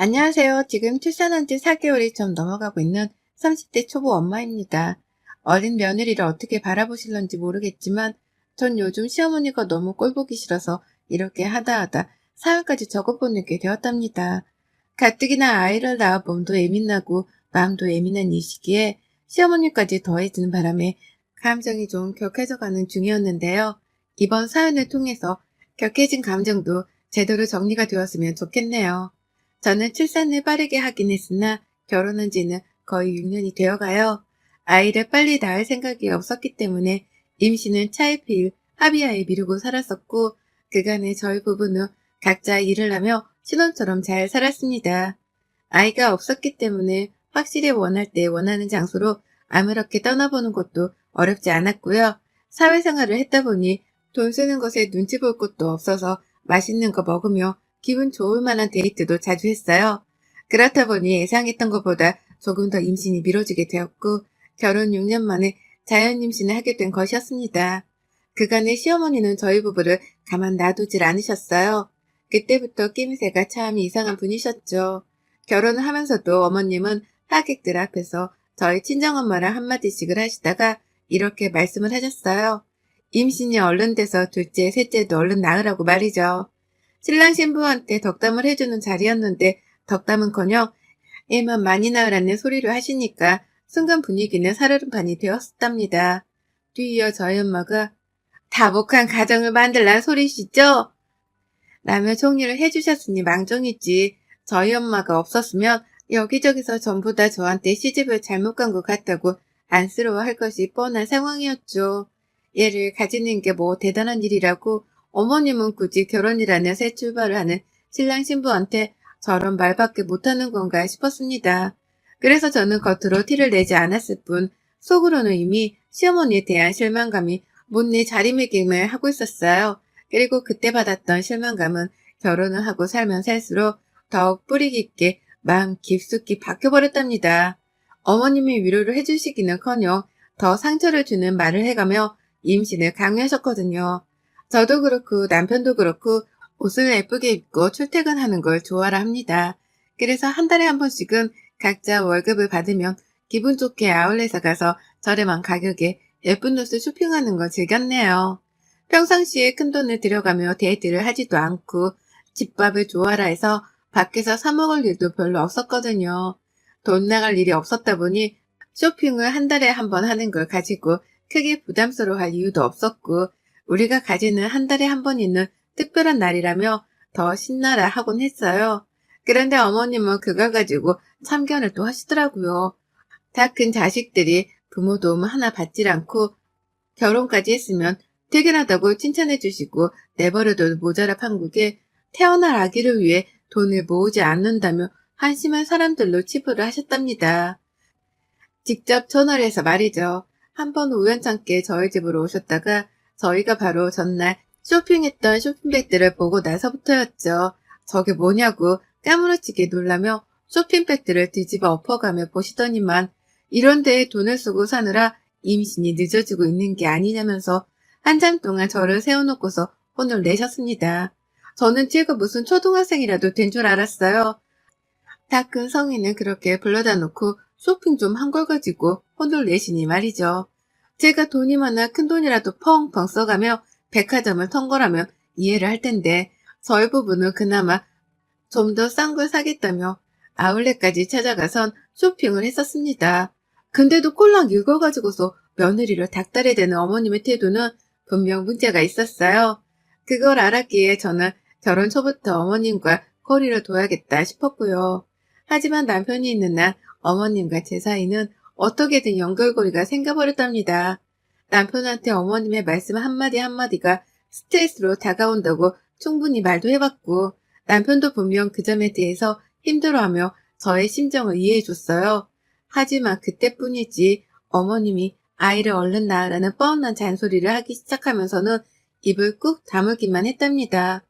안녕하세요. 지금 출산한 지 4개월이 좀 넘어가고 있는 30대 초보 엄마입니다. 어린 며느리를 어떻게 바라보실런지 모르겠지만 전 요즘 시어머니가 너무 꼴보기 싫어서 이렇게 하다 사연까지 적어보내게 되었답니다. 가뜩이나 아이를 낳아 몸도 예민하고 마음도 예민한 이 시기에 시어머니까지 더해지는 바람에 감정이 좀 격해져가는 중이었는데요. 이번 사연을 통해서 격해진 감정도 제대로 정리가 되었으면 좋겠네요. 저는 출산을 빠르게 하긴 했으나 결혼한 지는 거의 6년이 되어가요. 아이를 빨리 낳을 생각이 없었기 때문에 임신은 차일피일 합의하에 미루고 살았었고 그간에 저희 부부는 각자 일을 하며 신혼처럼 잘 살았습니다. 아이가 없었기 때문에 확실히 원할 때 원하는 장소로 아무렇게 떠나보는 것도 어렵지 않았고요. 사회생활을 했다 보니 돈 쓰는 것에 눈치 볼 것도 없어서 맛있는 거 먹으며 기분 좋을 만한 데이트도 자주 했어요. 그렇다 보니 예상했던 것보다 조금 더 임신이 미뤄지게 되었고 결혼 6년 만에 자연 임신을 하게 된 것이었습니다. 그간의 시어머니는 저희 부부를 가만 놔두질 않으셨어요. 그때부터 낌새가 참 이상한 분이셨죠. 결혼을 하면서도 어머님은 하객들 앞에서 저희 친정엄마랑 한마디씩을 하시다가 이렇게 말씀을 하셨어요. 임신이 얼른 돼서 둘째, 셋째도 얼른 낳으라고 말이죠. 신랑 신부한테 덕담을 해주는 자리였는데 덕담은커녕 애만 많이 낳으라는 소리를 하시니까 순간 분위기는 살얼음판이 되었답니다. 뒤이어 저희 엄마가 다복한 가정을 만들란 소리시죠? 라며 총리를 해주셨으니 망정이지. 저희 엄마가 없었으면 여기저기서 전부 다 저한테 시집을 잘못 간 것 같다고 안쓰러워할 것이 뻔한 상황이었죠. 얘를 가지는 게 뭐 대단한 일이라고 어머님은 굳이 결혼이라는 새 출발을 하는 신랑 신부한테 저런 말밖에 못하는 건가 싶었습니다. 그래서 저는 겉으로 티를 내지 않았을 뿐 속으로는 이미 시어머니에 대한 실망감이 못내 자리매김을 하고 있었어요. 그리고 그때 받았던 실망감은 결혼을 하고 살면 살수록 더욱 뿌리 깊게 마음 깊숙이 박혀버렸답니다. 어머님이 위로를 해주시기는커녕 더 상처를 주는 말을 해가며 임신을 강요하셨거든요. 저도 그렇고 남편도 그렇고 옷을 예쁘게 입고 출퇴근하는 걸 좋아라 합니다. 그래서 한 달에 한 번씩은 각자 월급을 받으면 기분 좋게 아울렛에 가서 저렴한 가격에 예쁜 옷을 쇼핑하는 걸 즐겼네요. 평상시에 큰돈을 들여가며 데이트를 하지도 않고 집밥을 좋아라 해서 밖에서 사 먹을 일도 별로 없었거든요. 돈 나갈 일이 없었다 보니 쇼핑을 한 달에 한 번 하는 걸 가지고 크게 부담스러워할 이유도 없었고 우리가 가지는 한 달에 한 번 있는 특별한 날이라며 더 신나라 하곤 했어요. 그런데 어머님은 그걸 가지고 참견을 또 하시더라고요. 다 큰 자식들이 부모 도움 하나 받질 않고 결혼까지 했으면 퇴근하다고 칭찬해 주시고 내버려둬도 모자라 판국에 태어날 아기를 위해 돈을 모으지 않는다며 한심한 사람들로 치부를 하셨답니다. 직접 전화를 해서 말이죠. 한 번 우연찮게 저희 집으로 오셨다가 저희가 바로 전날 쇼핑했던 쇼핑백들을 보고 나서부터였죠. 저게 뭐냐고 까무러치게 놀라며 쇼핑백들을 뒤집어 엎어가며 보시더니만 이런 데에 돈을 쓰고 사느라 임신이 늦어지고 있는 게 아니냐면서 한참 동안 저를 세워놓고서 혼을 내셨습니다. 저는 제가 무슨 초등학생이라도 된 줄 알았어요. 다 큰 성인은 그렇게 불러다 놓고 쇼핑 좀 한 걸 가지고 혼을 내시니 말이죠. 제가 돈이 많아 큰 돈이라도 펑펑 써가며 백화점을 턴 거라면 이해를 할 텐데 저희 부부는 그나마 좀 더 싼 걸 사겠다며 아울렛까지 찾아가선 쇼핑을 했었습니다. 근데도 꼴랑 읽어가지고서 며느리를 닥달해대는 어머님의 태도는 분명 문제가 있었어요. 그걸 알았기에 저는 결혼 초부터 어머님과 거리를 둬야겠다 싶었고요. 하지만 남편이 있는 날 어머님과 제 사이는 어떻게든 연결고리가 생겨버렸답니다. 남편한테 어머님의 말씀 한마디 한마디가 스트레스로 다가온다고 충분히 말도 해봤고 남편도 분명 그 점에 대해서 힘들어하며 저의 심정을 이해해줬어요. 하지만 그때뿐이지 어머님이 아이를 얼른 낳으라는 뻔한 잔소리를 하기 시작하면서는 입을 꾹 다물기만 했답니다.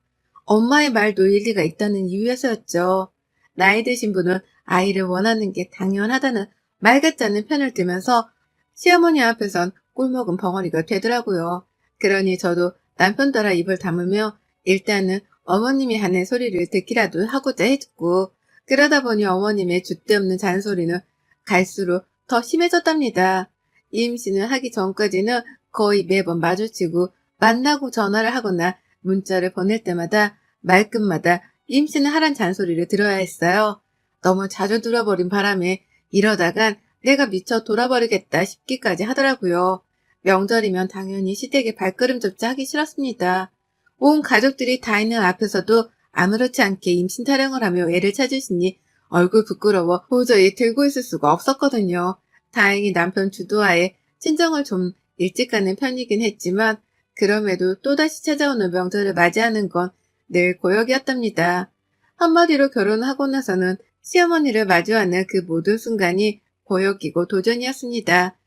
엄마의 말도 일리가 있다는 이유에서였죠. 나이 드신 분은 아이를 원하는 게 당연하다는 말 같지 않은 편을 들면서 시어머니 앞에선 꿀먹은 벙어리가 되더라고요. 그러니 저도 남편 따라 입을 다물며 일단은 어머님이 하는 소리를 듣기라도 하고자 했고 그러다 보니 어머님의 줏대없는 잔소리는 갈수록 더 심해졌답니다. 임신을 하기 전까지는 거의 매번 마주치고 만나고 전화를 하거나 문자를 보낼 때마다 말끝마다 임신을 하란 잔소리를 들어야 했어요. 너무 자주 들어버린 바람에 이러다간 내가 미쳐 돌아버리겠다 싶기까지 하더라고요. 명절이면 당연히 시댁에 발걸음조차 하기 싫었습니다. 온 가족들이 다 있는 앞에서도 아무렇지 않게 임신 타령을 하며 애를 찾으시니 얼굴 부끄러워 도저히 들고 있을 수가 없었거든요. 다행히 남편 주도하에 친정을 좀 일찍 가는 편이긴 했지만 그럼에도 또다시 찾아오는 명절을 맞이하는 건 늘 고역이었답니다. 한마디로 결혼하고 나서는 시어머니를 마주하는 그 모든 순간이 고역이고 도전이었습니다.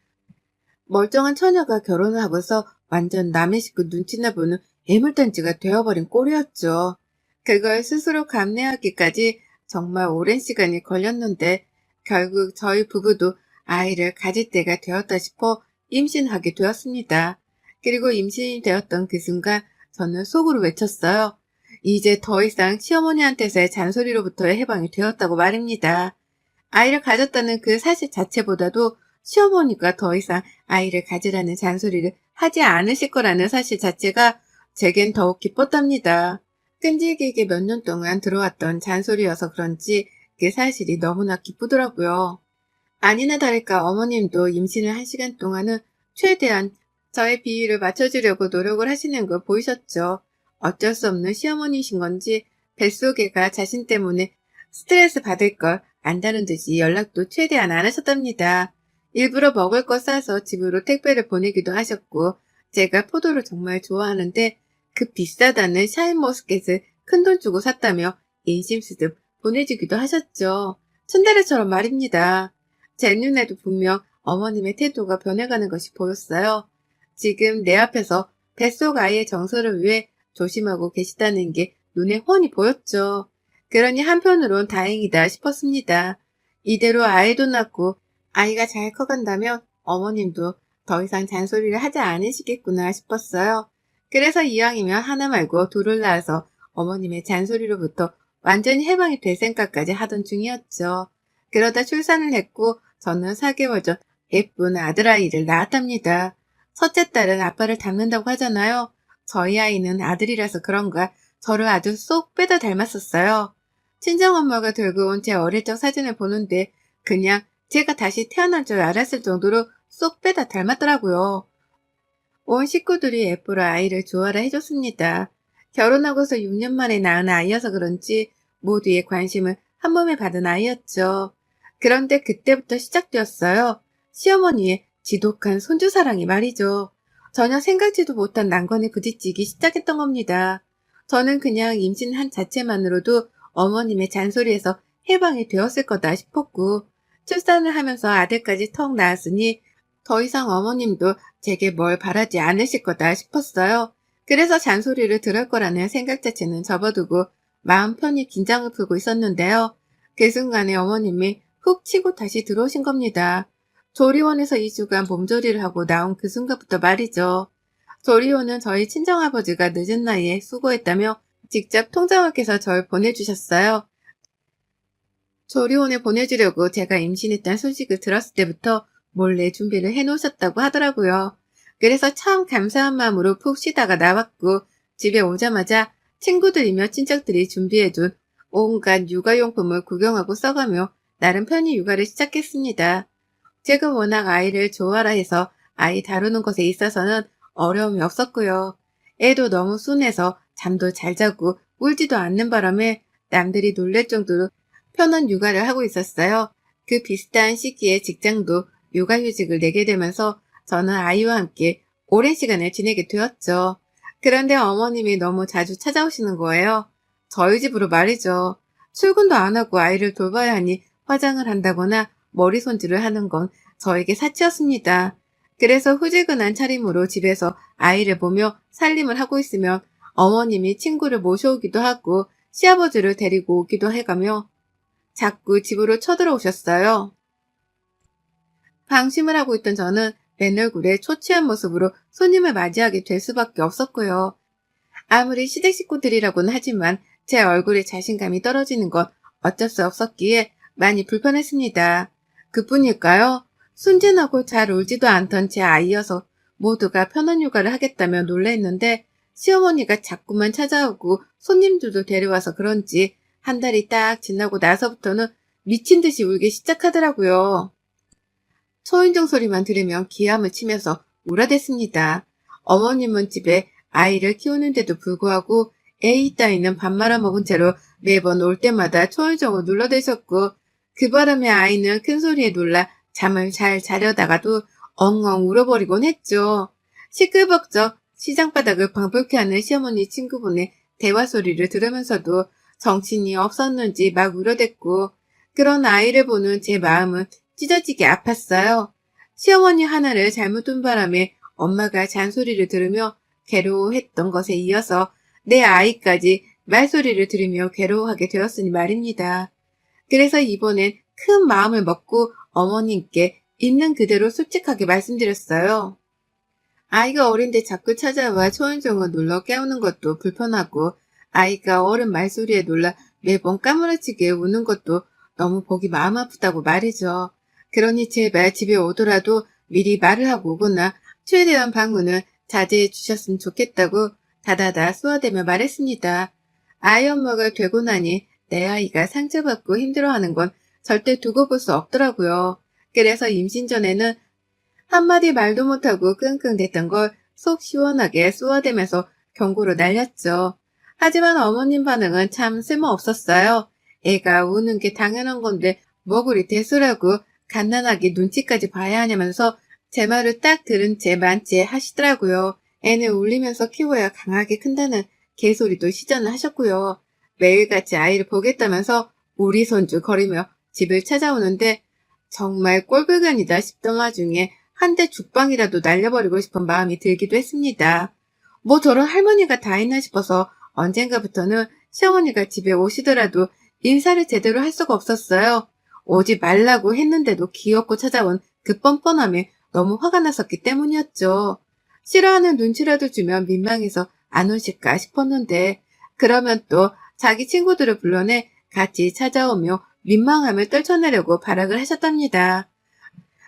멀쩡한 처녀가 결혼을 하고서 완전 남의 식구 눈치나 보는 애물단지가 되어버린 꼴이었죠. 그걸 스스로 감내하기까지 정말 오랜 시간이 걸렸는데 결국 저희 부부도 아이를 가질 때가 되었다 싶어 임신하게 되었습니다. 그리고 임신이 되었던 그 순간 저는 속으로 외쳤어요. 이제 더 이상 시어머니한테서의 잔소리로부터의 해방이 되었다고 말입니다. 아이를 가졌다는 그 사실 자체보다도 시어머니가 더 이상 아이를 가지라는 잔소리를 하지 않으실 거라는 사실 자체가 제겐 더욱 기뻤답니다. 끈질기게 몇 년 동안 들어왔던 잔소리여서 그런지 그 사실이 너무나 기쁘더라고요. 아니나 다를까 어머님도 임신을 한 시간 동안은 최대한 저의 비위를 맞춰주려고 노력을 하시는 걸 보이셨죠. 어쩔 수 없는 시어머니이신 건지 뱃속애가 자신 때문에 스트레스 받을 걸 안다는 듯이 연락도 최대한 안 하셨답니다. 일부러 먹을 거 싸서 집으로 택배를 보내기도 하셨고 제가 포도를 정말 좋아하는데 그 비싸다는 샤인머스켓을 큰돈 주고 샀다며 인심쓰듯 보내주기도 하셨죠. 츤데레처럼 말입니다. 제 눈에도 분명 어머님의 태도가 변해가는 것이 보였어요. 지금 내 앞에서 뱃속 아이의 정서를 위해 조심하고 계시다는 게 눈에 훤히 보였죠. 그러니 한편으론 다행이다 싶었습니다. 이대로 아이도 낳고 아이가 잘 커간다면 어머님도 더 이상 잔소리를 하지 않으시겠구나 싶었어요. 그래서 이왕이면 하나 말고 둘을 낳아서 어머님의 잔소리로부터 완전히 해방이 될 생각까지 하던 중이었죠. 그러다 출산을 했고 저는 4개월 전 예쁜 아들아이를 낳았답니다. 첫째 딸은 아빠를 닮는다고 하잖아요. 저희 아이는 아들이라서 그런가 저를 아주 쏙 빼다 닮았었어요. 친정엄마가 들고 온 제 어릴 적 사진을 보는데 그냥 제가 다시 태어난 줄 알았을 정도로 쏙 빼다 닮았더라고요. 온 식구들이 예쁘라 아이를 좋아라 해줬습니다. 결혼하고서 6년 만에 낳은 아이여서 그런지 모두의 관심을 한 몸에 받은 아이였죠. 그런데 그때부터 시작되었어요. 시어머니의 지독한 손주사랑이 말이죠. 전혀 생각지도 못한 난관에 부딪히기 시작했던 겁니다. 저는 그냥 임신한 자체만으로도 어머님의 잔소리에서 해방이 되었을 거다 싶었고 출산을 하면서 아들까지 턱 낳았으니 더 이상 어머님도 제게 뭘 바라지 않으실 거다 싶었어요. 그래서 잔소리를 들을 거라는 생각 자체는 접어두고 마음 편히 긴장을 풀고 있었는데요. 그 순간에 어머님이 훅 치고 다시 들어오신 겁니다. 조리원에서 2주간 몸조리를 하고 나온 그 순간부터 말이죠. 조리원은 저희 친정아버지가 늦은 나이에 수고했다며 직접 통장학께서 절 보내주셨어요. 조리원에 보내주려고 제가 임신했다는 소식을 들었을 때부터 몰래 준비를 해놓으셨다고 하더라고요. 그래서 참 감사한 마음으로 푹 쉬다가 나왔고 집에 오자마자 친구들이며 친척들이 준비해둔 온갖 육아용품을 구경하고 써가며 나름 편히 육아를 시작했습니다. 제가 워낙 아이를 좋아라 해서 아이 다루는 것에 있어서는 어려움이 없었고요. 애도 너무 순해서 잠도 잘 자고 울지도 않는 바람에 남들이 놀랄 정도로 편한 육아를 하고 있었어요. 그 비슷한 시기에 직장도 육아휴직을 내게 되면서 저는 아이와 함께 오랜 시간을 지내게 되었죠. 그런데 어머님이 너무 자주 찾아오시는 거예요. 저희 집으로 말이죠. 출근도 안 하고 아이를 돌봐야 하니 화장을 한다거나 머리 손질을 하는 건 저에게 사치였습니다. 그래서 후지근한 차림으로 집에서 아이를 보며 살림을 하고 있으면 어머님이 친구를 모셔오기도 하고 시아버지를 데리고 오기도 해가며 자꾸 집으로 쳐들어오셨어요. 방심을 하고 있던 저는 맨 얼굴에 초췌한 모습으로 손님을 맞이하게 될 수밖에 없었고요. 아무리 시댁 식구들이라고는 하지만 제 얼굴에 자신감이 떨어지는 건 어쩔 수 없었기에 많이 불편했습니다. 그뿐일까요? 순진하고 잘 울지도 않던 제 아이여서 모두가 편한 휴가를 하겠다며 놀랬는데 시어머니가 자꾸만 찾아오고 손님들도 데려와서 그런지 한 달이 딱 지나고 나서부터는 미친 듯이 울기 시작하더라고요. 초인종 소리만 들으면 기함을 치면서 울어댔습니다. 어머님은 집에 아이를 키우는데도 불구하고 애이 따위는 밥 말아먹은 채로 매번 올 때마다 초인종을 눌러대셨고 그 바람에 아이는 큰 소리에 놀라 잠을 잘 자려다가도 엉엉 울어버리곤 했죠. 시끌벅적 시장바닥을 방불케 하는 시어머니 친구분의 대화 소리를 들으면서도 정신이 없었는지 막 울어댔고 그런 아이를 보는 제 마음은 찢어지게 아팠어요. 시어머니 하나를 잘못 둔 바람에 엄마가 잔소리를 들으며 괴로워했던 것에 이어서 내 아이까지 말소리를 들으며 괴로워하게 되었으니 말입니다. 그래서 이번엔 큰 마음을 먹고 어머님께 있는 그대로 솔직하게 말씀드렸어요. 아이가 어린데 자꾸 찾아와 초인종을 눌러 깨우는 것도 불편하고 아이가 어른 말소리에 놀라 매번 까무러치게 우는 것도 너무 보기 마음 아프다고 말이죠. 그러니 제발 집에 오더라도 미리 말을 하고 오거나 최대한 방문을 자제해 주셨으면 좋겠다고 다다다 쏘아대며 말했습니다. 아이 엄마가 되고 나니 내 아이가 상처받고 힘들어하는 건 절대 두고 볼 수 없더라고요. 그래서 임신 전에는 한마디 말도 못하고 끙끙댔던 걸 속 시원하게 쏘아대면서 경고로 날렸죠. 하지만 어머님 반응은 참 쓸모없었어요. 애가 우는 게 당연한 건데 뭐 그리 대수라고 갓난아기 눈치까지 봐야 하냐면서 제 말을 딱 들은 채 만째 하시더라고요. 애는 울리면서 키워야 강하게 큰다는 개소리도 시전을 하셨고요. 매일같이 아이를 보겠다면서 우리 손주 거리며 집을 찾아오는데 정말 꼴불견이다 싶던 와중에 한 대 죽방이라도 날려버리고 싶은 마음이 들기도 했습니다. 뭐 저런 할머니가 다 있나 싶어서 언젠가부터는 시어머니가 집에 오시더라도 인사를 제대로 할 수가 없었어요. 오지 말라고 했는데도 귀엽고 찾아온 그 뻔뻔함에 너무 화가 났었기 때문이었죠. 싫어하는 눈치라도 주면 민망해서 안 오실까 싶었는데 그러면 또 자기 친구들을 불러내 같이 찾아오며 민망함을 떨쳐내려고 발악을 하셨답니다.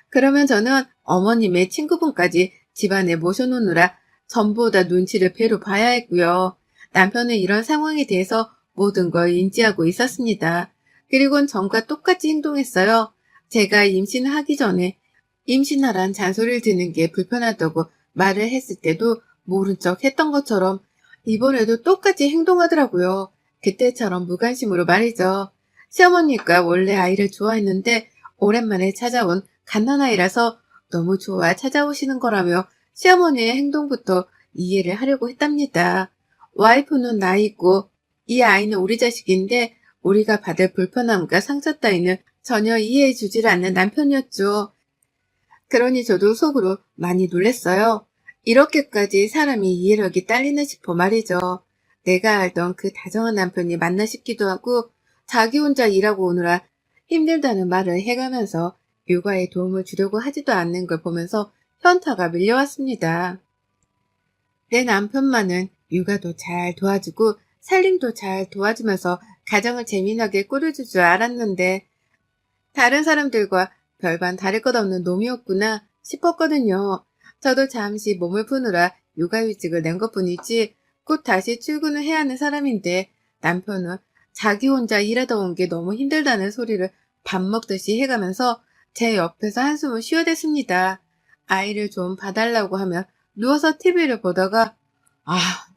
그러면 저는 어머님의 친구분까지 집안에 모셔놓느라 전보다 눈치를 배로 봐야 했고요. 남편은 이런 상황에 대해서 모든 걸 인지하고 있었습니다. 그리고는 전과 똑같이 행동했어요. 제가 임신을 하기 전에 임신하란 잔소리를 듣는 게 불편하다고 말을 했을 때도 모른 척 했던 것처럼 이번에도 똑같이 행동하더라고요. 그때처럼 무관심으로 말이죠. 시어머니가 원래 아이를 좋아했는데 오랜만에 찾아온 갓난아이라서 너무 좋아 찾아오시는 거라며 시어머니의 행동부터 이해를 하려고 했답니다. 와이프는 나이고 이 아이는 우리 자식인데 우리가 받을 불편함과 상처 따위는 전혀 이해해 주질 않는 남편이었죠. 그러니 저도 속으로 많이 놀랐어요. 이렇게까지 사람이 이해력이 딸리나 싶어 말이죠. 내가 알던 그 다정한 남편이 맞나 싶기도 하고 자기 혼자 일하고 오느라 힘들다는 말을 해가면서 육아에 도움을 주려고 하지도 않는 걸 보면서 현타가 밀려왔습니다. 내 남편만은 육아도 잘 도와주고 살림도 잘 도와주면서 가정을 재미나게 꾸려줄 줄 알았는데 다른 사람들과 별반 다를 것 없는 놈이었구나 싶었거든요. 저도 잠시 몸을 푸느라 육아휴직을 낸 것뿐이지 곧 다시 출근을 해야 하는 사람인데 남편은 자기 혼자 일하다 온 게 너무 힘들다는 소리를 밥 먹듯이 해가면서 제 옆에서 한숨을 쉬어댔습니다. 아이를 좀 봐달라고 하면 누워서 TV를 보다가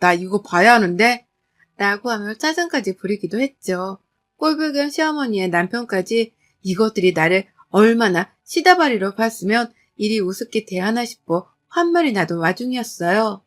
나 이거 봐야 하는데? 라고 하며 짜증까지 부리기도 했죠. 꼴불견 시어머니의 남편까지 이것들이 나를 얼마나 시다바리로 봤으면 이리 우습게 대하나 싶어 환말이 나던 와중이었어요.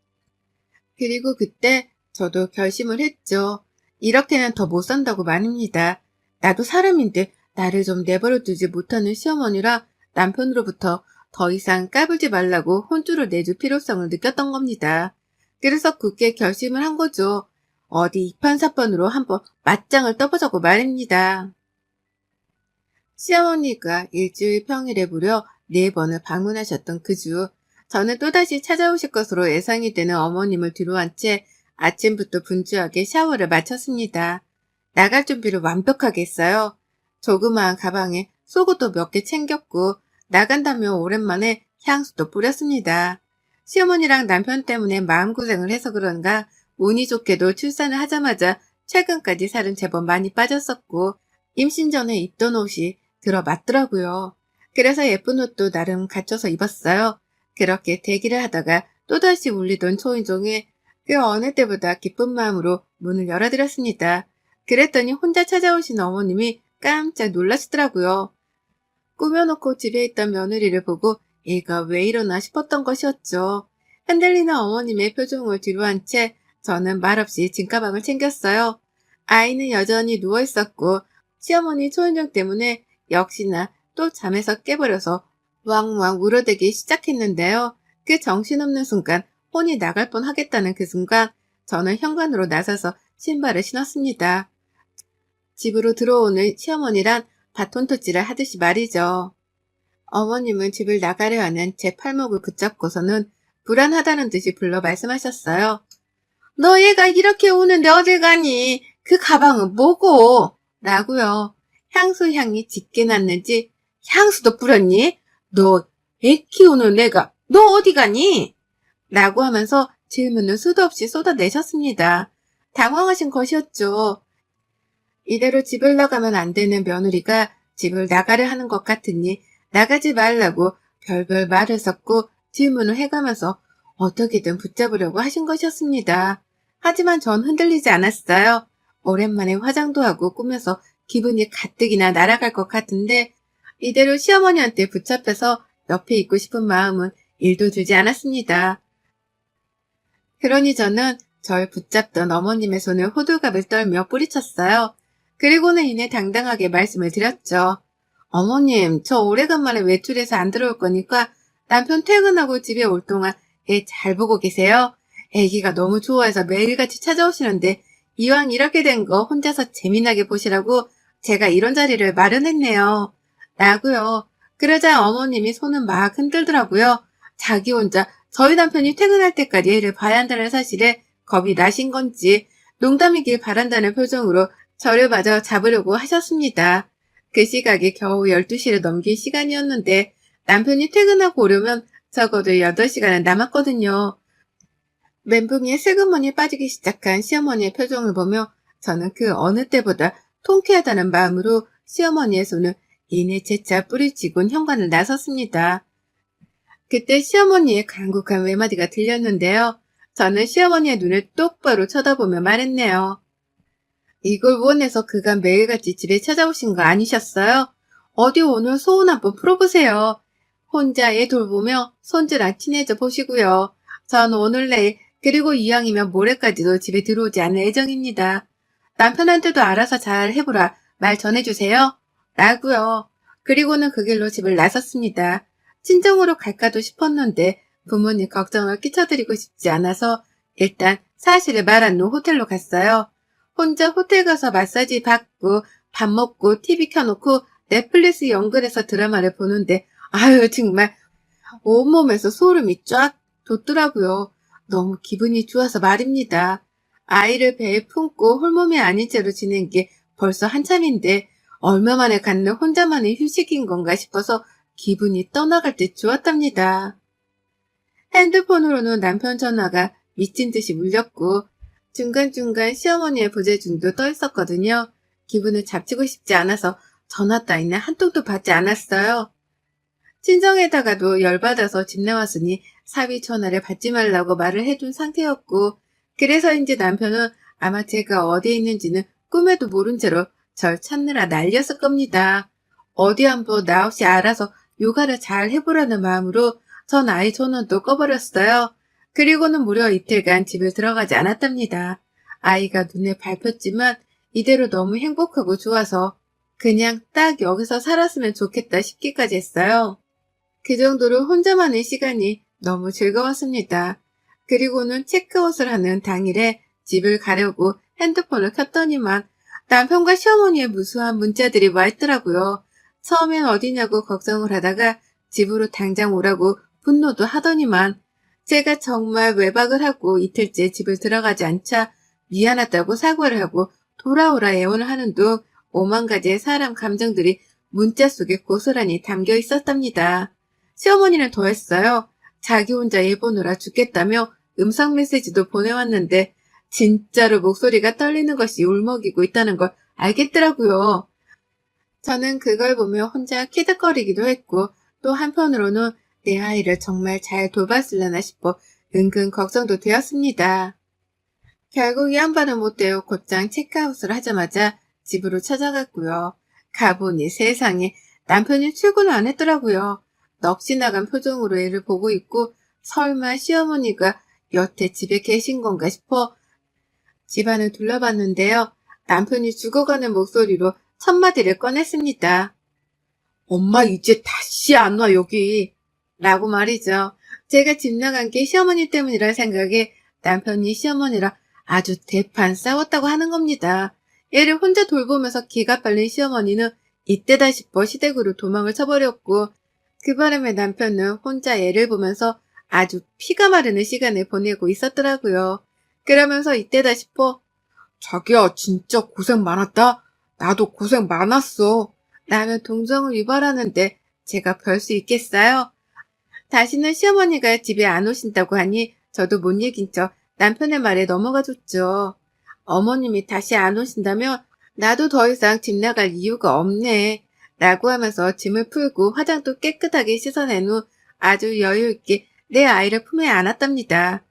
그리고 그때 저도 결심을 했죠. 이렇게는 더 못 산다고 말입니다. 나도 사람인데 나를 좀 내버려 두지 못하는 시어머니라 남편으로부터 더 이상 까불지 말라고 혼쭐을 내줄 필요성을 느꼈던 겁니다. 그래서 굳게 결심을 한 거죠. 어디 이판사판으로 한번 맞짱을 떠보자고 말입니다. 시어머니가 일주일 평일에 무려 4번을 방문하셨던 그 주, 저는 또다시 찾아오실 것으로 예상이 되는 어머님을 뒤로 한 채 아침부터 분주하게 샤워를 마쳤습니다. 나갈 준비를 완벽하게 했어요. 조그마한 가방에 속옷도 몇 개 챙겼고 나간다며 오랜만에 향수도 뿌렸습니다. 시어머니랑 남편 때문에 마음고생을 해서 그런가 운이 좋게도 출산을 하자마자 최근까지 살은 제법 많이 빠졌었고 임신 전에 입던 옷이 들어맞더라고요. 그래서 예쁜 옷도 나름 갖춰서 입었어요. 그렇게 대기를 하다가 또다시 울리던 초인종에 그 어느 때보다 기쁜 마음으로 문을 열어드렸습니다. 그랬더니 혼자 찾아오신 어머님이 깜짝 놀라시더라고요. 꾸며놓고 집에 있던 며느리를 보고 얘가 왜 이러나 싶었던 것이었죠. 흔들리는 어머님의 표정을 뒤로한 채 저는 말없이 짐가방을 챙겼어요. 아이는 여전히 누워있었고 시어머니 초인종 때문에 역시나 또 잠에서 깨버려서 왕왕 울어대기 시작했는데요. 그 정신없는 순간 혼이 나갈 뻔 하겠다는 그 순간 저는 현관으로 나서서 신발을 신었습니다. 집으로 들어오는 시어머니란 바톤터치를 하듯이 말이죠. 어머님은 집을 나가려 하는 제 팔목을 붙잡고서는 불안하다는 듯이 불러 말씀하셨어요. 너 얘가 이렇게 우는데 어딜 가니? 그 가방은 뭐고? 라고요. 향수 향이 짙게 났는지 향수도 뿌렸니? 너 애 키우는 애가 너 어디 가니? 라고 하면서 질문을 수도 없이 쏟아내셨습니다. 당황하신 것이었죠. 이대로 집을 나가면 안 되는 며느리가 집을 나가려 하는 것 같으니 나가지 말라고 별별 말을 섞고 질문을 해가면서 어떻게든 붙잡으려고 하신 것이었습니다. 하지만 전 흔들리지 않았어요. 오랜만에 화장도 하고 꾸며서 기분이 가뜩이나 날아갈 것 같은데 이대로 시어머니한테 붙잡혀서 옆에 있고 싶은 마음은 일도 들지 않았습니다. 그러니 저는 절 붙잡던 어머님의 손을 호들갑을 떨며 뿌리쳤어요. 그리고는 이내 당당하게 말씀을 드렸죠. 어머님, 저 오래간만에 외출해서 안 들어올 거니까 남편 퇴근하고 집에 올 동안 애 잘 보고 계세요. 애기가 너무 좋아해서 매일같이 찾아오시는데 이왕 이렇게 된 거 혼자서 재미나게 보시라고 제가 이런 자리를 마련했네요. 라고요. 그러자 어머님이 손은 막 흔들더라고요. 자기 혼자 저희 남편이 퇴근할 때까지 애를 봐야 한다는 사실에 겁이 나신 건지 농담이길 바란다는 표정으로 저를 마저 잡으려고 하셨습니다. 그 시각이 겨우 12시를 넘긴 시간이었는데 남편이 퇴근하고 오려면 적어도 8시간은 남았거든요. 멘붕에 슬그머니 빠지기 시작한 시어머니의 표정을 보며 저는 그 어느 때보다 통쾌하다는 마음으로 시어머니의 손을 이내 재차 뿌리치곤 현관을 나섰습니다. 그때 시어머니의 간곡한 외마디가 들렸는데요. 저는 시어머니의 눈을 똑바로 쳐다보며 말했네요. 이걸 원해서 그간 매일같이 집에 찾아오신 거 아니셨어요? 어디 오늘 소원 한번 풀어보세요. 혼자 애 돌보며 손주랑 친해져 보시고요. 전 오늘 내일 그리고 이왕이면 모레까지도 집에 들어오지 않을 예정입니다. 남편한테도 알아서 잘 해보라 말 전해주세요. 라고요. 그리고는 그 길로 집을 나섰습니다. 친정으로 갈까도 싶었는데 부모님 걱정을 끼쳐드리고 싶지 않아서 일단 사실을 말한 후 호텔로 갔어요. 혼자 호텔 가서 마사지 받고 밥 먹고 TV 켜놓고 넷플릭스 연결해서 드라마를 보는데 아유 정말 온몸에서 소름이 쫙 돋더라고요. 너무 기분이 좋아서 말입니다. 아이를 배에 품고 홀몸이 아닌 채로 지낸 게 벌써 한참인데 얼마 만에 갖는 혼자만의 휴식인 건가 싶어서 기분이 떠나갈 듯 좋았답니다. 핸드폰으로는 남편 전화가 미친 듯이 울렸고 중간중간 시어머니의 부재중도 떠 있었거든요. 기분을 잡치고 싶지 않아서 전화 따위는 한 통도 받지 않았어요. 친정에다가도 열받아서 집 나왔으니 사위 전화를 받지 말라고 말을 해둔 상태였고 그래서인지 남편은 아마 제가 어디에 있는지는 꿈에도 모른 채로 절 찾느라 난리였을 겁니다. 어디 한번 나 없이 알아서 요가를 잘 해보라는 마음으로 전 아이 전원도 꺼버렸어요. 그리고는 무려 이틀간 집을 들어가지 않았답니다. 아이가 눈에 밟혔지만 이대로 너무 행복하고 좋아서 그냥 딱 여기서 살았으면 좋겠다 싶기까지 했어요. 그 정도로 혼자만의 시간이 너무 즐거웠습니다. 그리고는 체크아웃을 하는 당일에 집을 가려고 핸드폰을 켰더니만 남편과 시어머니의 무수한 문자들이 와 있더라고요. 처음엔 어디냐고 걱정을 하다가 집으로 당장 오라고 분노도 하더니만 제가 정말 외박을 하고 이틀째 집을 들어가지 않자 미안하다고 사과를 하고 돌아오라 애원을 하는 둥 오만 가지의 사람 감정들이 문자 속에 고스란히 담겨 있었답니다. 시어머니는 더했어요. 자기 혼자 일 보느라 죽겠다며 음성 메시지도 보내왔는데 진짜로 목소리가 떨리는 것이 울먹이고 있다는 걸 알겠더라고요. 저는 그걸 보며 혼자 키득거리기도 했고 또 한편으로는 내 아이를 정말 잘 돌봤으려나 싶어 은근 걱정도 되었습니다. 결국 이 양반은 못 되어 곧장 체크아웃을 하자마자 집으로 찾아갔고요. 가보니 세상에 남편이 출근을 안 했더라고요. 넋이 나간 표정으로 애를 보고 있고 설마 시어머니가 여태 집에 계신 건가 싶어 집안을 둘러봤는데요. 남편이 죽어가는 목소리로 첫마디를 꺼냈습니다. 엄마 이제 다시 안 와 여기. 라고 말이죠. 제가 집 나간 게 시어머니 때문이라 생각에 남편이 시어머니랑 아주 대판 싸웠다고 하는 겁니다. 애를 혼자 돌보면서 기가 빨린 시어머니는 이때다 싶어 시댁으로 도망을 쳐버렸고 그 바람에 남편은 혼자 애를 보면서 아주 피가 마르는 시간을 보내고 있었더라고요. 그러면서 이때다 싶어 자기야 진짜 고생 많았다. 나도 고생 많았어. 라며 동정을 유발하는데 제가 별 수 있겠어요? 다시는 시어머니가 집에 안 오신다고 하니 저도 못 이긴 척 남편의 말에 넘어가 줬죠. 어머님이 다시 안 오신다면 나도 더 이상 집 나갈 이유가 없네. 라고 하면서 짐을 풀고 화장도 깨끗하게 씻어낸 후 아주 여유있게 내 아이를 품에 안았답니다.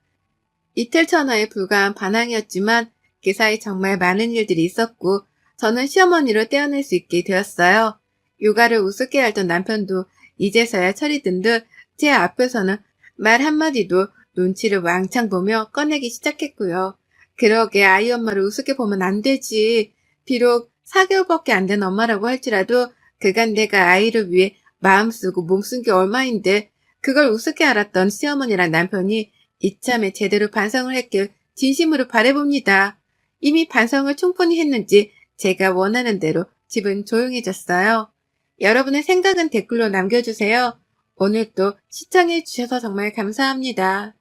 이틀 전화에 불과한 반항이었지만 그 사이 정말 많은 일들이 있었고 저는 시어머니로 떼어낼 수 있게 되었어요. 육아를 우습게 알던 남편도 이제서야 철이 든 듯 제 앞에서는 말 한마디도 눈치를 왕창 보며 꺼내기 시작했고요. 그러게 아이 엄마를 우습게 보면 안 되지. 비록 4개월밖에 안 된 엄마라고 할지라도 그간 내가 아이를 위해 마음 쓰고 몸 쓴 게 얼마인데 그걸 우습게 알았던 시어머니랑 남편이 이참에 제대로 반성을 했길 진심으로 바라봅니다. 이미 반성을 충분히 했는지 제가 원하는 대로 집은 조용해졌어요. 여러분의 생각은 댓글로 남겨주세요. 오늘도 시청해주셔서 정말 감사합니다.